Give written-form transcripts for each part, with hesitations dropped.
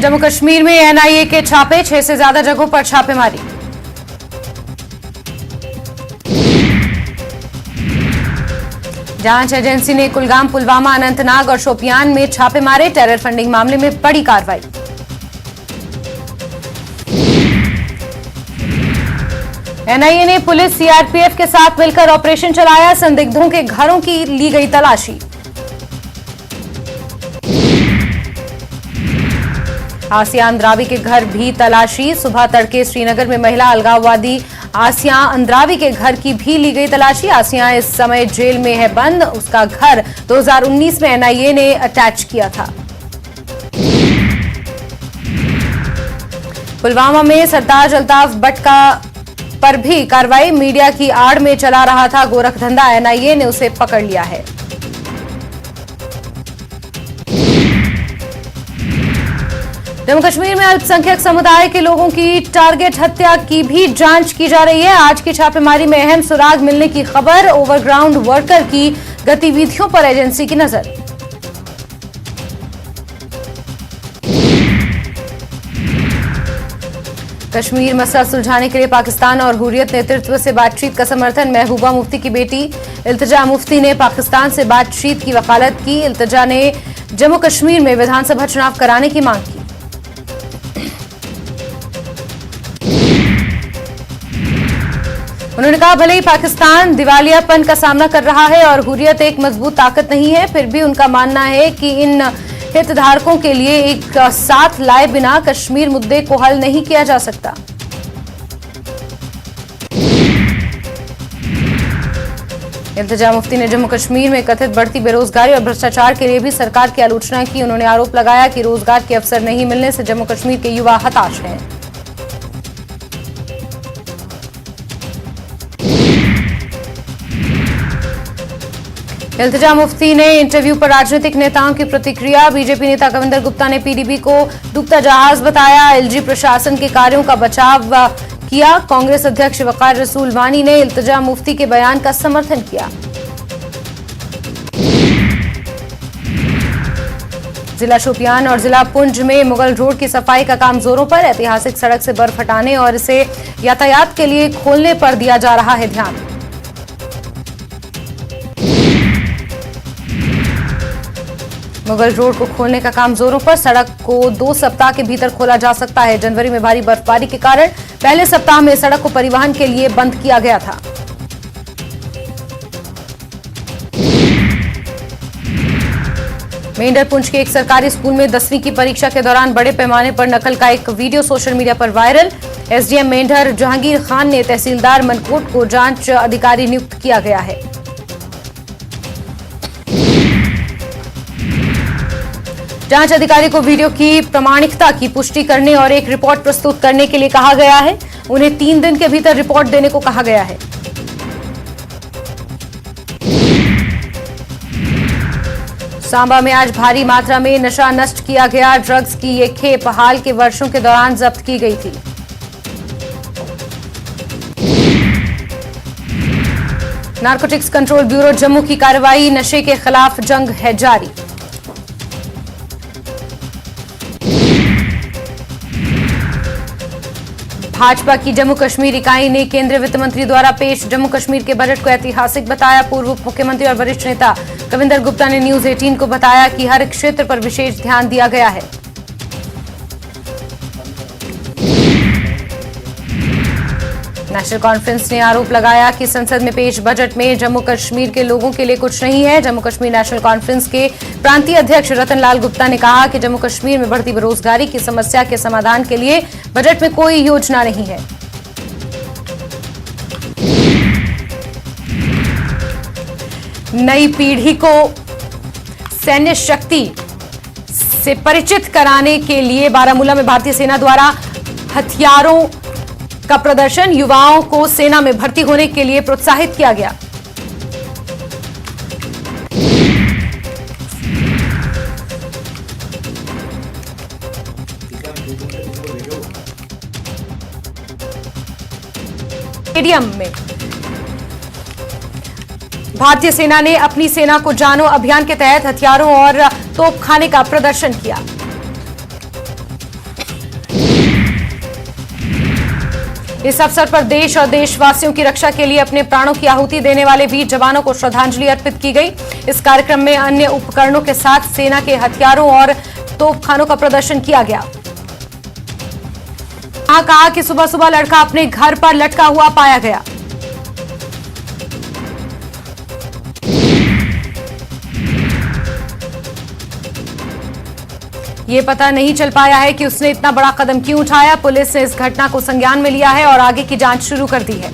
जम्मू कश्मीर में एनआईए के छापे, 6 से ज्यादा जगहों पर छापेमारी। जांच एजेंसी ने कुलगाम, पुलवामा, अनंतनाग और शोपियान में छापे मारे। टेरर फंडिंग मामले में बड़ी कार्रवाई। एनआईए ने पुलिस, सीआरपीएफ के साथ मिलकर ऑपरेशन चलाया। संदिग्धों के घरों की ली गई तलाशी। आसिया अंद्रावी के घर भी तलाशी। सुबह तड़के श्रीनगर में महिला अलगाववादी आसिया अंद्रावी के घर की भी ली गई तलाशी। आसिया इस समय जेल में है बंद। उसका घर 2019 में एनआईए ने अटैच किया था। पुलवामा में सरताज अल्ताफ भट्ट पर भी कार्रवाई। मीडिया की आड़ में चला रहा था गोरखधंधा, एनआईए ने उसे पकड़ लिया है। जम्मू कश्मीर में अल्पसंख्यक समुदाय के लोगों की टारगेट हत्या की भी जांच की जा रही है। आज की छापेमारी में अहम सुराग मिलने की खबर। ओवरग्राउंड वर्कर की गतिविधियों पर एजेंसी की नजर। कश्मीर मसला सुलझाने के लिए पाकिस्तान और हुर्रियत नेतृत्व से बातचीत का समर्थन। महबूबा मुफ्ती की बेटी इल्तिजा मुफ्ती ने पाकिस्तान से बातचीत की वकालत की। इल्तिजा ने जम्मू कश्मीर में विधानसभा चुनाव कराने की मांग की। उन्होंने कहा, भले ही पाकिस्तान दिवालियापन का सामना कर रहा है और हुर्रियत एक मजबूत ताकत नहीं है, फिर भी उनका मानना है कि इन हितधारकों के लिए एक साथ लाए बिना कश्मीर मुद्दे को हल नहीं किया जा सकता। इल्तिजा मुफ्ती ने जम्मू कश्मीर में कथित बढ़ती बेरोजगारी और भ्रष्टाचार के लिए भी सरकार की आलोचना की। उन्होंने आरोप लगाया कि रोजगार के अवसर नहीं मिलने से जम्मू कश्मीर के युवा हताश हैं। इल्तिजा मुफ्ती ने इंटरव्यू पर राजनीतिक नेताओं की प्रतिक्रिया। बीजेपी नेता कविंदर गुप्ता ने पीडीपी को डूबता जहाज बताया। एलजी प्रशासन के कार्यों का बचाव किया। कांग्रेस अध्यक्ष वकार रसूल वानी ने इल्तिजा मुफ्ती के बयान का समर्थन किया। जिला शोपियान और जिला पुंछ में मुगल रोड की सफाई का काम जोरों पर। ऐतिहासिक सड़क से बर्फ हटाने और इसे यातायात के लिए खोलने पर दिया जा रहा है ध्यान। मुगल रोड को खोलने का काम जोरों पर। सड़क को 2 सप्ताह के भीतर खोला जा सकता है। जनवरी में भारी बर्फबारी के कारण पहले सप्ताह में सड़क को परिवहन के लिए बंद किया गया था। मेंढर पुंछ के एक सरकारी स्कूल में 10वीं की परीक्षा के दौरान बड़े पैमाने पर नकल का एक वीडियो सोशल मीडिया पर वायरल। एसडीएम मेंढर जहांगीर खान ने तहसीलदार मनकोट को जांच अधिकारी नियुक्त किया गया है। जांच अधिकारी को वीडियो की प्रामाणिकता की पुष्टि करने और एक रिपोर्ट प्रस्तुत करने के लिए कहा गया है। उन्हें 3 दिन के भीतर रिपोर्ट देने को कहा गया है। सांबा में आज भारी मात्रा में नशा नष्ट किया गया। ड्रग्स की ये खेप हाल के वर्षों के दौरान जब्त की गई थी। नारकोटिक्स कंट्रोल ब्यूरो जम्मू की कार्रवाई। नशे के खिलाफ जंग है जारी। भाजपा की जम्मू कश्मीर इकाई ने केंद्रीय वित्त मंत्री द्वारा पेश जम्मू कश्मीर के बजट को ऐतिहासिक बताया। पूर्व उप मुख्यमंत्री और वरिष्ठ नेता कविंदर गुप्ता ने न्यूज 18 को बताया कि हर क्षेत्र पर विशेष ध्यान दिया गया है। नेशनल कॉन्फ्रेंस ने आरोप लगाया कि संसद में पेश बजट में जम्मू कश्मीर के लोगों के लिए कुछ नहीं है। जम्मू कश्मीर नेशनल कॉन्फ्रेंस के प्रांतीय अध्यक्ष रतन लाल गुप्ता ने कहा कि जम्मू कश्मीर में बढ़ती बेरोजगारी की समस्या के समाधान के लिए बजट में कोई योजना नहीं है। नई पीढ़ी को सैन्य शक्ति से परिचित कराने के लिए बारामूला में भारतीय सेना द्वारा हथियारों का प्रदर्शन। युवाओं को सेना में भर्ती होने के लिए प्रोत्साहित किया गया। स्टेडियम में भारतीय सेना ने अपनी सेना को जानो अभियान के तहत हथियारों और तोपखाने का प्रदर्शन किया। इस अवसर पर देश और देशवासियों की रक्षा के लिए अपने प्राणों की आहुति देने वाले वीर जवानों को श्रद्धांजलि अर्पित की गई। इस कार्यक्रम में अन्य उपकरणों के साथ सेना के हथियारों और तोपखानों का प्रदर्शन किया गया। कहा कि सुबह सुबह लड़का अपने घर पर लटका हुआ पाया गया। ये पता नहीं चल पाया है कि उसने इतना बड़ा कदम क्यों उठाया। पुलिस ने इस घटना को संज्ञान में लिया है और आगे की जांच शुरू कर दी है।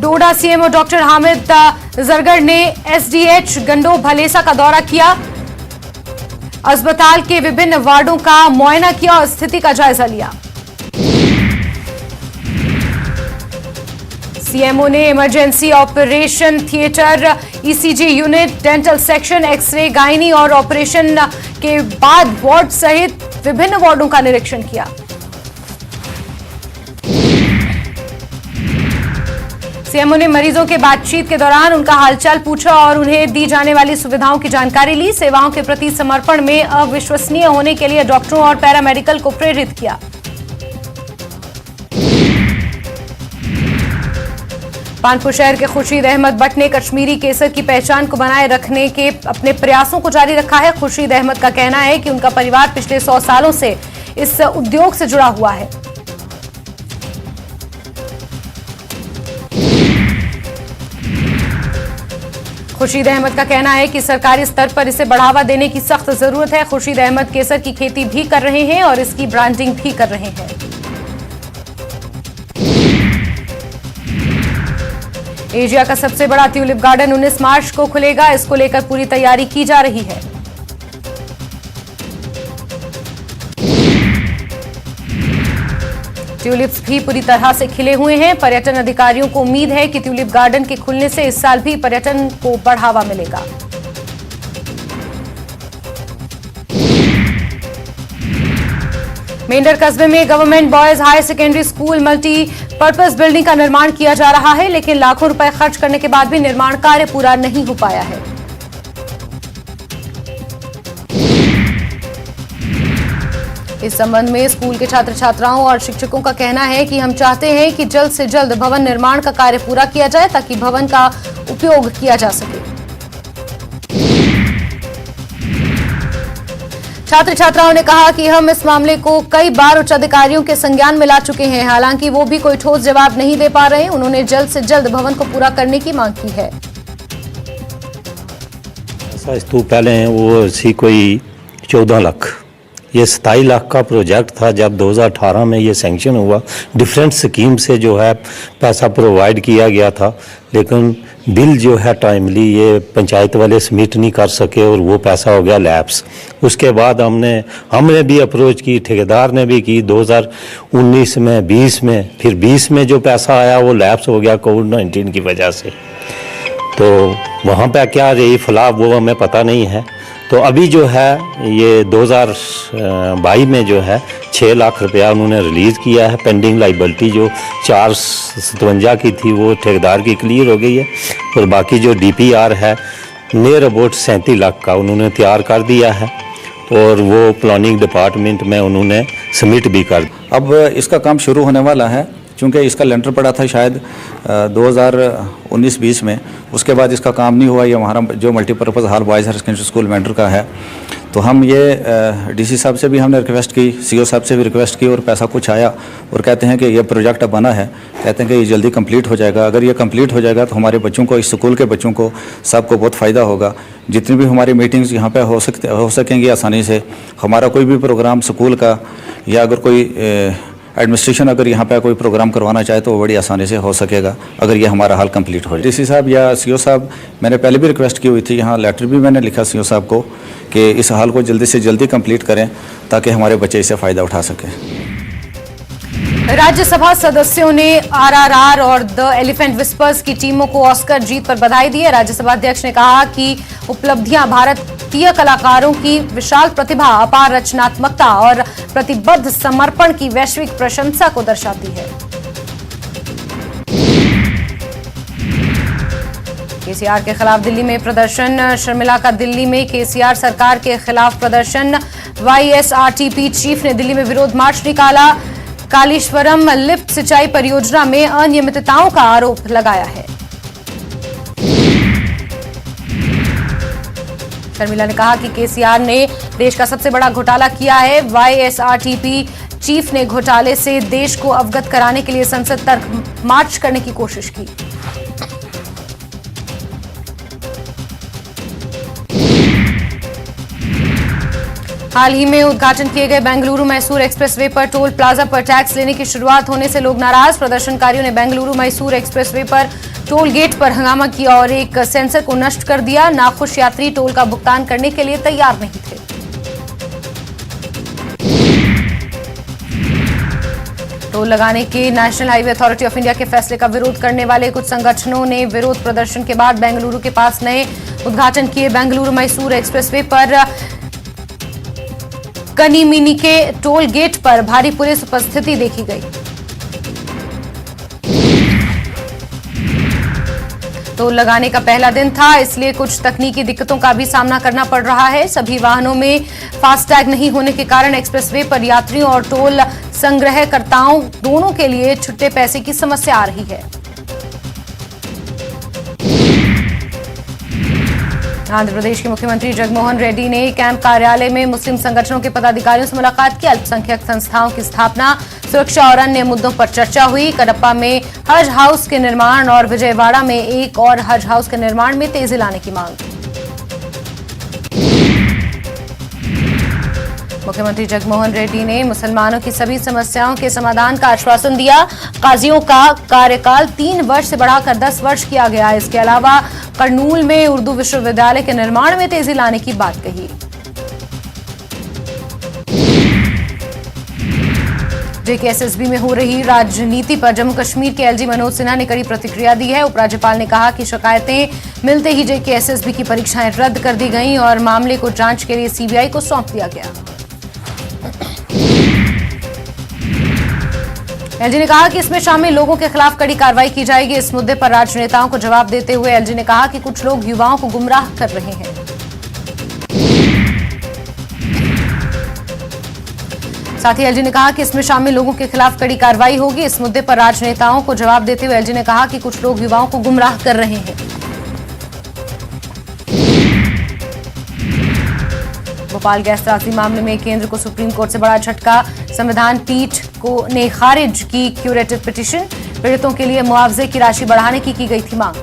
डोडा सीएमओ डॉक्टर हामिद जरगर ने एसडीएच गंडो भलेसा का दौरा किया। अस्पताल के विभिन्न वार्डों का मुआयना किया और स्थिति का जायजा लिया। सीएमओ ने emergency operation theatre, ECG unit, dental section, x-ray, gynae और ऑपरेशन के बाद वार्ड सहित विभिन्न वार्डों का निरीक्षण किया। सीएमओ ने मरीजों के बातचीत के दौरान उनका हालचाल पूछा और उन्हें दी जाने वाली सुविधाओं की जानकारी ली। सेवाओं के प्रति समर्पण में अविश्वसनीय होने के लिए डॉक्टरों और पैरामेडिकल को प्रेरित किया। कानपुर शहर के खुर्शीद अहमद भट्ट ने कश्मीरी केसर की पहचान को बनाए रखने के अपने प्रयासों को जारी रखा है। खुर्शीद अहमद का कहना है कि उनका परिवार पिछले 100 सालों से इस उद्योग से जुड़ा हुआ है। खुर्शीद अहमद का कहना है कि सरकारी स्तर पर इसे बढ़ावा देने की सख्त जरूरत है। खुर्शीद अहमद केसर की खेती भी कर रहे हैं और इसकी ब्रांडिंग भी कर रहे हैं। एशिया का सबसे बड़ा ट्यूलिप गार्डन 19 मार्च को खुलेगा। इसको लेकर पूरी तैयारी की जा रही है। ट्यूलिप्स भी पूरी तरह से खिले हुए हैं। पर्यटन अधिकारियों को उम्मीद है कि ट्यूलिप गार्डन के खुलने से इस साल भी पर्यटन को बढ़ावा मिलेगा। मेंढर कस्बे में government boys higher secondary school multipurpose building का निर्माण किया जा रहा है, लेकिन लाखों रुपए खर्च करने के बाद भी निर्माण कार्य पूरा नहीं हो पाया है। इस संबंध में स्कूल के छात्र छात्राओं और शिक्षकों का कहना है कि हम चाहते हैं कि जल्द से जल्द भवन निर्माण का कार्य पूरा किया जाए ताकि भवन का उपयोग किया जा सके। छात्र छात्राओं ने कहा कि हम इस मामले को कई बार उच्च अधिकारियों के संज्ञान में ला चुके हैं, हालांकि वो भी कोई ठोस जवाब नहीं दे पा रहे। उन्होंने जल्द से जल्द भवन को पूरा करने की मांग की है। स्तूप पहले वो सी कोई 14 लाख, ये 27 लाख का प्रोजेक्ट था। जब 2018 में ये सैंक्शन हुआ, डिफरेंट स्कीम से जो है पैसा प्रोवाइड किया गया था, लेकिन बिल जो है टाइमली ये पंचायत वाले सबमिट नहीं कर सके और वो पैसा हो गया लैप्स। उसके बाद हमने भी अप्रोच की, ठेकेदार ने भी की 2019 में, 20 में, फिर 20 में जो पैसा आया वो लैप्स हो गया कोविड-19 की वजह से। तो वहाँ पे क्या रही फलाह वो हमें पता नहीं है। तो अभी जो है ये 2022 में जो है 6 लाख रुपया उन्होंने रिलीज़ किया है। पेंडिंग लाइबिलिटी जो 457 की थी वो ठेकेदार की क्लियर हो गई है और बाकी जो DPR है नियर अबाउट 37 लाख का उन्होंने तैयार कर दिया है और वो प्लानिंग डिपार्टमेंट में उन्होंने सबमिट भी कर दिया। अब इसका काम शुरू होने वाला है, क्योंकि इसका लेंटर पड़ा था शायद 2019-20 में। उसके बाद इसका काम नहीं हुआ। ये हमारा जो multipurpose hall boys higher secondary school Mendhar का है। तो हम ये DC साहब से भी हमने रिक्वेस्ट की, CO साहब से भी रिक्वेस्ट की और पैसा कुछ आया और कहते हैं कि ये प्रोजेक्ट अब बना है, कहते हैं कि ये जल्दी कंप्लीट हो जाएगा। अगर ये कंप्लीट हो जाएगा तो हमारे बच्चों को, इस स्कूल के बच्चों को, सबको बहुत फ़ायदा होगा। जितनी भी हमारी मीटिंग्स यहाँ पे हो सकेंगी आसानी से। हमारा कोई भी प्रोग्राम स्कूल का या अगर कोई एडमिनिस्ट्रेशन अगर यहाँ पे कोई प्रोग्राम करवाना चाहे तो वो बड़ी आसानी से हो सकेगा अगर ये हमारा हाल कंप्लीट हो जाए। DC साहब या CO साहब, मैंने पहले भी रिक्वेस्ट की हुई थी, यहाँ लेटर भी मैंने लिखा CO साहब को कि इस हाल को जल्दी से जल्दी कंप्लीट करें ताकि हमारे बच्चे इससे फ़ायदा उठा सकें। राज्यसभा सदस्यों ने RRR और द एलिफेंट विस्पर्स की टीमों को ऑस्कर जीत पर बधाई दी है। राज्यसभा अध्यक्ष ने कहा कि उपलब्धियां भारतीय कलाकारों की विशाल प्रतिभा, अपार रचनात्मकता और प्रतिबद्ध समर्पण की वैश्विक प्रशंसा को दर्शाती है। केसीआर के खिलाफ दिल्ली में प्रदर्शन। शर्मिला का दिल्ली में केसीआर सरकार के खिलाफ प्रदर्शन। वाईएसआरटीपी चीफ ने दिल्ली में विरोध मार्च निकाला। कालेश्वरम लिफ्ट सिंचाई परियोजना में अनियमितताओं का आरोप लगाया है। शर्मिला ने कहा कि केसीआर ने देश का सबसे बड़ा घोटाला किया है। वाईएसआरटीपी चीफ ने घोटाले से देश को अवगत कराने के लिए संसद तक मार्च करने की कोशिश की। हाल ही में उद्घाटन किए गए बेंगलुरु मैसूर एक्सप्रेसवे पर टोल प्लाजा पर टैक्स लेने की शुरुआत होने से लोग नाराज। प्रदर्शनकारियों ने बेंगलुरु मैसूर एक्सप्रेसवे पर टोल गेट पर हंगामा किया और एक सेंसर को नष्ट कर दिया। नाखुश यात्री टोल का भुगतान करने के लिए तैयार नहीं थे। टोल लगाने के national highway authority of India के फैसले का विरोध करने वाले कुछ संगठनों ने विरोध प्रदर्शन के बाद बेंगलुरु के पास नए उद्घाटन किए। बेंगलुरु मैसूर एक्सप्रेसवे पर कनीमिनी के टोल गेट पर भारी पुलिस उपस्थिति देखी गई। टोल लगाने का पहला दिन था, इसलिए कुछ तकनीकी दिक्कतों का भी सामना करना पड़ रहा है। सभी वाहनों में फास्टैग नहीं होने के कारण एक्सप्रेसवे पर यात्रियों और टोल संग्रहकर्ताओं दोनों के लिए छुट्टे पैसे की समस्या आ रही है। आंध्र प्रदेश के मुख्यमंत्री जगनमोहन रेड्डी ने कैंप कार्यालय में मुस्लिम संगठनों के पदाधिकारियों से मुलाकात की। अल्पसंख्यक संस्थाओं की स्थापना, सुरक्षा और अन्य मुद्दों पर चर्चा हुई। कडप्पा में हज हाउस के निर्माण और विजयवाड़ा में एक और हज हाउस के निर्माण में तेजी लाने की मांग। मुख्यमंत्री जगनमोहन रेड्डी ने मुसलमानों की सभी समस्याओं के समाधान का आश्वासन दिया। काजियों का कार्यकाल 3 वर्ष से बढ़ाकर 10 वर्ष किया गया। इसके अलावा कर्नूल में उर्दू विश्वविद्यालय के निर्माण में तेजी लाने की बात कही। जेकेएसएसबी में हो रही राजनीति पर जम्मू कश्मीर के एलजी मनोज सिन्हा ने कड़ी प्रतिक्रिया दी है। उपराज्यपाल ने कहा कि शिकायतें मिलते ही जेकेएसएसबी की परीक्षाएं रद्द कर दी गईं और मामले को जांच के लिए सीबीआई को सौंप दिया गया। एलजी ने कहा कि इसमें शामिल लोगों के खिलाफ कड़ी कार्रवाई की जाएगी। इस मुद्दे पर राजनेताओं को जवाब देते हुए एलजी ने कहा कि कुछ लोग युवाओं को गुमराह कर रहे हैं। साथ ही एलजी ने कहा कि इसमें शामिल लोगों के खिलाफ कड़ी कार्रवाई होगी। इस मुद्दे पर राजनेताओं को जवाब देते हुए एलजी ने कहा कि कुछ लोग युवाओं को गुमराह कर रहे हैं। भोपाल गैस त्रासदी मामले में केंद्र को सुप्रीम कोर्ट से बड़ा झटका। संविधान पीठ ने खारिज की क्यूरेटिव पिटीशन। पीड़ितों के लिए मुआवजे की राशि बढ़ाने की गई थी मांग।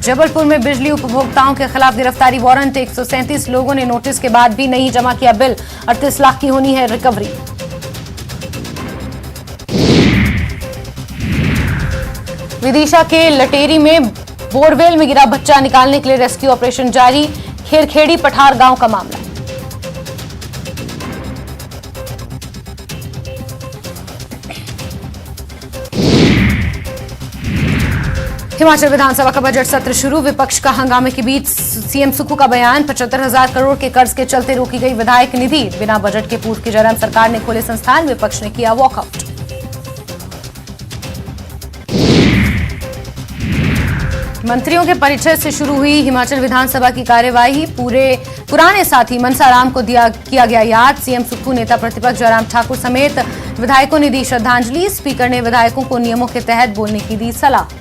जबलपुर में बिजली उपभोक्ताओं के खिलाफ गिरफ्तारी वारंट। 137 लोगों ने नोटिस के बाद भी नहीं जमा किया बिल। 38 लाख की होनी है रिकवरी। विदिशा के लटेरी में बोरवेल में गिरा बच्चा निकालने के लिए रेस्क्यू ऑपरेशन जारी। खेरखेड़ी पठार गांव का मामला। हिमाचल विधानसभा का बजट सत्र शुरू। विपक्ष का हंगामे के बीच सीएम सुक्खू का बयान। 75,000 करोड़ के कर्ज के चलते रोकी गई विधायक निधि। बिना बजट के पूर्व की जयराम सरकार ने खोले संस्थान, विपक्ष ने किया वॉकआउट। मंत्रियों के परिचय से शुरू हुई हिमाचल विधानसभा की कार्यवाही। पुराने साथी मनसाराम को किया गया याद। सीएम सुक्खू, नेता प्रतिपक्ष जयराम ठाकुर समेत विधायकों ने दी श्रद्धांजलि। स्पीकर ने विधायकों को नियमों के तहत बोलने की दी सलाह।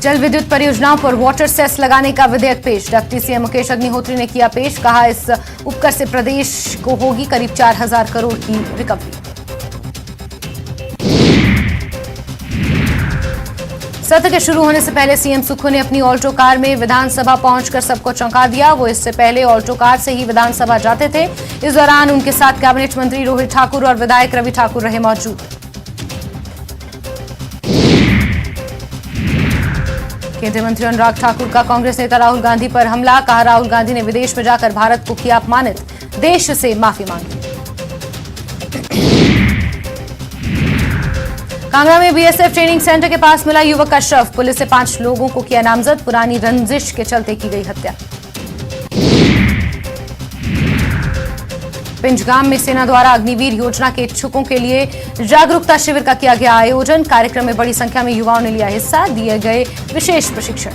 जल विद्युत परियोजनाओं पर वाटर सेस लगाने का विधेयक पेश। डिप्टी सीएम मुकेश अग्निहोत्री ने किया पेश। कहा इस उपकर से प्रदेश को होगी करीब 4,000 करोड़ की रिकवरी। सत्र के शुरू होने से पहले सीएम सुक्खू ने अपनी ऑल्टो कार में विधानसभा पहुंचकर सबको चौंका दिया। वो इससे पहले ऑल्टो कार से ही विधानसभा जाते थे। इस दौरान उनके साथ कैबिनेट मंत्री रोहित ठाकुर और विधायक रवि ठाकुर रहे मौजूद। केंद्रीय मंत्री अनुराग ठाकुर का कांग्रेस नेता राहुल गांधी पर हमला। कहा राहुल गांधी ने विदेश में जाकर भारत को किया अपमानित, देश से माफी मांगी। कांगड़ा में बीएसएफ ट्रेनिंग सेंटर के पास मिला युवक का शव। पुलिस ने 5 लोगों को किया नामजद। पुरानी रंजिश के चलते की गई हत्या। पिंजगाम में सेना द्वारा अग्निवीर योजना के इच्छुकों के लिए जागरूकता शिविर का किया गया आयोजन। कार्यक्रम में बड़ी संख्या में युवाओं ने लिया हिस्सा, दिए गए विशेष प्रशिक्षण।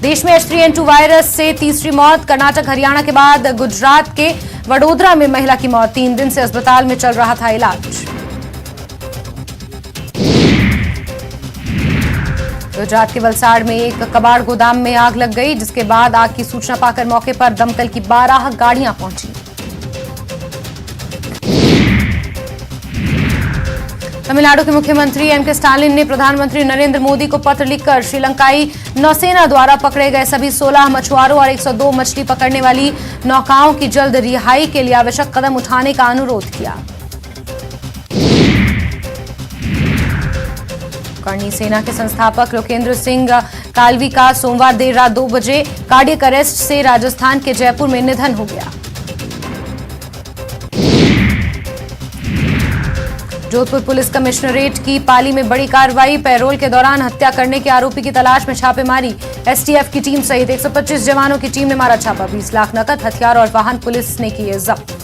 देश में H3N2 वायरस से तीसरी मौत। कर्नाटक हरियाणा के बाद गुजरात के वडोदरा में महिला की मौत। 3 दिन से अस्पताल में चल रहा था इलाज। गुजरात के वलसाड़ में एक कबाड़ गोदाम में आग लग गई, जिसके बाद आग की सूचना पाकर मौके पर दमकल की 12 गाड़ियां पहुंची। तमिलनाडु के मुख्यमंत्री M.K. स्टालिन ने प्रधानमंत्री नरेंद्र मोदी को पत्र लिखकर श्रीलंकाई नौसेना द्वारा पकड़े गए सभी 16 मछुआरों और 102 मछली पकड़ने वाली नौकाओं की जल्द रिहाई के लिए आवश्यक कदम उठाने का अनुरोध किया। करणी सेना के संस्थापक लोकेंद्र सिंह कालवी का सोमवार देर रात 2 बजे कार्डियक अरेस्ट से राजस्थान के जयपुर में निधन हो गया। जोधपुर पुलिस कमिश्नरेट की पाली में बड़ी कार्रवाई। पैरोल के दौरान हत्या करने के आरोपी की तलाश में छापेमारी। एसटीएफ की टीम सहित 125 जवानों की टीम ने मारा छापा। 20 लाख नकद, हथियार और वाहन पुलिस ने किए जब्त।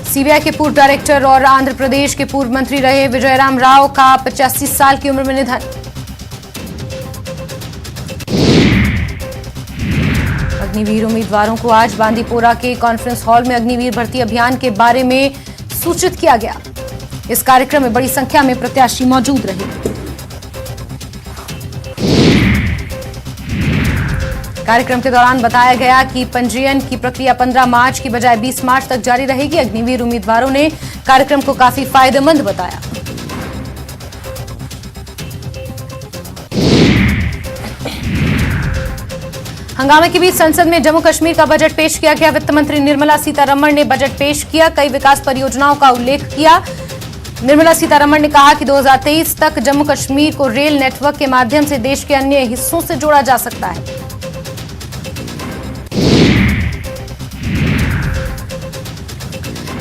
सीबीआई के पूर्व डायरेक्टर और आंध्र प्रदेश के पूर्व मंत्री रहे विजयराम राव का 85 साल की उम्र में निधन। अग्निवीर उम्मीदवारों को आज बांदीपोरा के कॉन्फ्रेंस हॉल में अग्निवीर भर्ती अभियान के बारे में सूचित किया गया। इस कार्यक्रम में बड़ी संख्या में प्रत्याशी मौजूद रहे। कार्यक्रम के दौरान बताया गया कि पंजीयन की प्रक्रिया 15 मार्च की बजाय 20 मार्च तक जारी रहेगी। अग्निवीर उम्मीदवारों ने कार्यक्रम को काफी फायदेमंद बताया। हंगामे के बीच संसद में जम्मू कश्मीर का बजट पेश किया गया। वित्त मंत्री निर्मला सीतारमण ने बजट पेश किया, कई विकास परियोजनाओं का उल्लेख किया। निर्मला सीतारमण ने कहा कि 2023 तक जम्मू कश्मीर को रेल नेटवर्क के माध्यम से देश के अन्य हिस्सों से जोड़ा जा सकता है।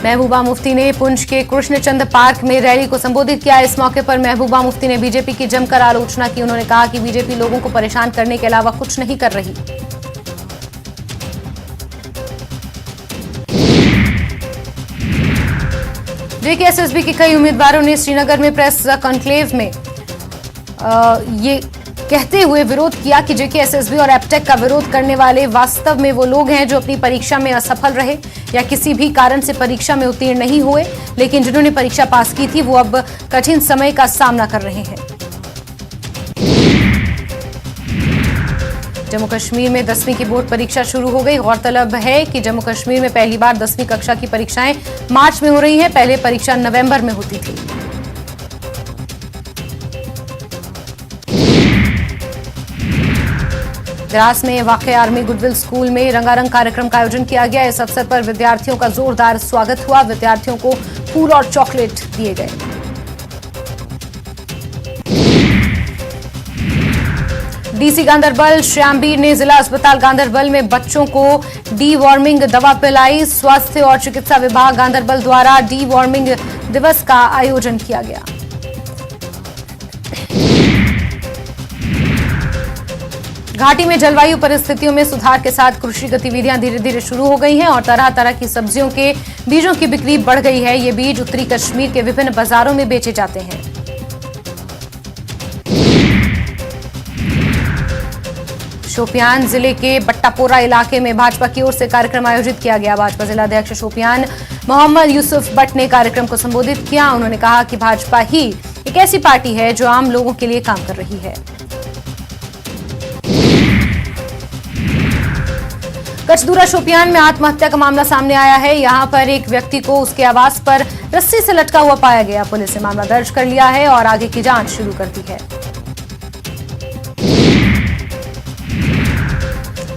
महबूबा मुफ्ती ने पुंछ के कृष्णचंद पार्क में रैली को संबोधित किया। इस मौके पर महबूबा मुफ्ती ने बीजेपी की जमकर आलोचना की। उन्होंने कहा कि बीजेपी लोगों को परेशान करने के अलावा कुछ नहीं कर रही। जेकेएसएसबी के कई उम्मीदवारों ने श्रीनगर में प्रेस कॉन्क्लेव में ये कहते हुए विरोध किया कि जेकेएसएसबी और एप्टेक का विरोध करने वाले वास्तव में वो लोग हैं जो अपनी परीक्षा में असफल रहे या किसी भी कारण से परीक्षा में उत्तीर्ण नहीं हुए, लेकिन जिन्होंने परीक्षा पास की थी वो अब कठिन समय का सामना कर रहे हैं। जम्मू कश्मीर में 10वीं की बोर्ड परीक्षा शुरू हो गई। गौरतलब है कि जम्मू कश्मीर में पहली बार 10वीं कक्षा की परीक्षाएं मार्च में हो रही हैं। पहले परीक्षा नवंबर में होती थी। द्रास में वाक़या आर्मी गुडविल स्कूल में रंगारंग कार्यक्रम का आयोजन किया गया। इस अवसर पर विद्यार्थियों का जोरदार स्वागत हुआ। विद्यार्थियों को फूल और चॉकलेट दिए गए। डीसी गांधरबल श्यामबीर ने जिला अस्पताल गांधरबल में बच्चों को डी-वार्मिंग दवा पिलाई। स्वास्थ्य और चिकित्सा विभाग गांधरबल द्वारा डी-वार्मिंग दिवस का आयोजन किया गया। घाटी में जलवायु परिस्थितियों में सुधार के साथ कृषि गतिविधियां धीरे धीरे शुरू हो गई हैं और तरह तरह की सब्जियों के बीजों की बिक्री बढ़ गई है। ये बीज उत्तरी कश्मीर के विभिन्न बाजारों में बेचे जाते हैं। शोपियान जिले के बट्टापोरा इलाके में भाजपा की ओर से कार्यक्रम आयोजित किया गया। भाजपा जिलाध्यक्ष शोपियान मोहम्मद यूसुफ भट्ट ने कार्यक्रम को संबोधित किया। उन्होंने कहा कि भाजपा ही एक ऐसी पार्टी है जो आम लोगों के लिए काम कर रही है। कचदूरा शोपियान में आत्महत्या का मामला सामने आया है। यहां पर एक व्यक्ति को उसके आवास पर रस्सी से लटका हुआ पाया गया। पुलिस ने मामला दर्ज कर लिया है और आगे की जांच शुरू कर दी है।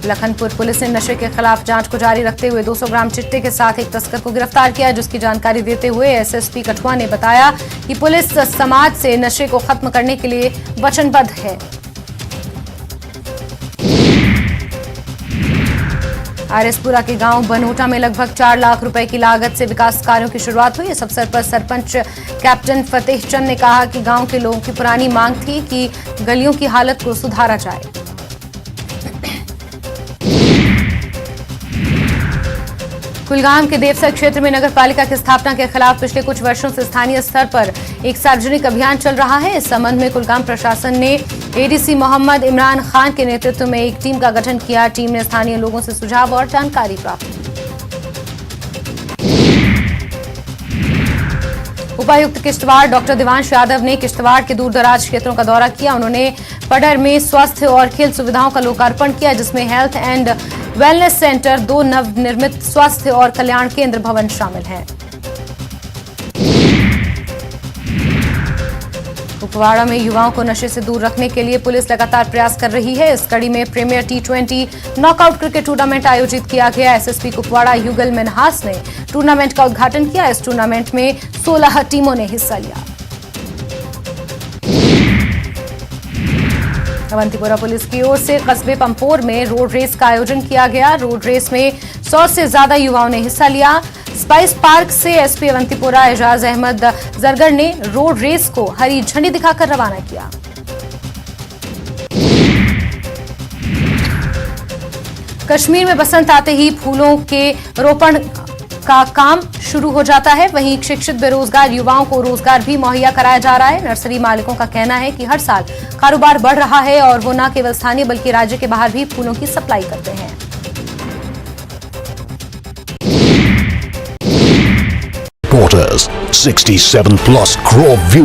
लखनपुर पुलिस ने नशे के खिलाफ जांच को जारी रखते हुए 200 ग्राम चिट्टे के साथ एक तस्कर को गिरफ्तार किया, जिसकी जानकारी देते हुए एसएसपी कठुआ ने बताया कि पुलिस समाज से नशे को खत्म करने के लिए वचनबद्ध है। आरएसपुरा के गांव बनोटा में लगभग 4 लाख रुपए की लागत से विकास कार्यों की शुरुआत हुई। इस अवसर पर सरपंच कैप्टन फतेह चंद ने कहा कि गांव के लोगों की पुरानी मांग थी कि गलियों की हालत को सुधारा जाए। कुलगाम के देवसर क्षेत्र में नगर पालिका की स्थापना के खिलाफ पिछले कुछ वर्षों से स्थानीय स्तर पर एक सार्वजनिक अभियान चल रहा है। इस संबंध में कुलगाम प्रशासन ने एडीसी मोहम्मद इमरान खान के नेतृत्व में एक टीम का गठन किया। टीम ने स्थानीय लोगों से सुझाव और जानकारी प्राप्त की। उपायुक्त किश्तवाड़ डॉक्टर दिवांश यादव ने किश्तवाड़ के दूरदराज क्षेत्रों का दौरा किया। उन्होंने पडर में स्वास्थ्य और खेल सुविधाओं का लोकार्पण किया, जिसमें हेल्थ एंड वेलनेस सेंटर, 2 नवनिर्मित स्वास्थ्य और कल्याण केंद्र भवन शामिल हैं। कुपवाड़ा में युवाओं को नशे से दूर रखने के लिए पुलिस लगातार प्रयास कर रही है। इस कड़ी में premiere T20 knockout cricket tournament आयोजित किया गया। एसएसपी कुपवाड़ा युगल मिन्हास ने टूर्नामेंट का उद्घाटन किया। इस टूर्नामेंट में 16 टीमों ने हिस्सा लिया। अवंतीपुरा पुलिस की ओर से कस्बे पंपोर में रोड रेस का आयोजन किया गया। रोड रेस में 100 से ज्यादा युवाओं ने हिस्सा लिया। स्पाइस पार्क से एसपी अवंतीपुरा एजाज अहमद जरगर ने रोड रेस को हरी झंडी दिखाकर रवाना किया। कश्मीर में बसंत आते ही फूलों के रोपण का काम शुरू हो जाता है। वहीं शिक्षित बेरोजगार युवाओं को रोजगार भी मुहैया कराया जा रहा है। नर्सरी मालिकों का कहना है कि हर साल कारोबार बढ़ रहा है और वो न केवल स्थानीय बल्कि राज्य के बाहर भी फूलों की सप्लाई करते हैं। Reporters, 67+ crore viewers.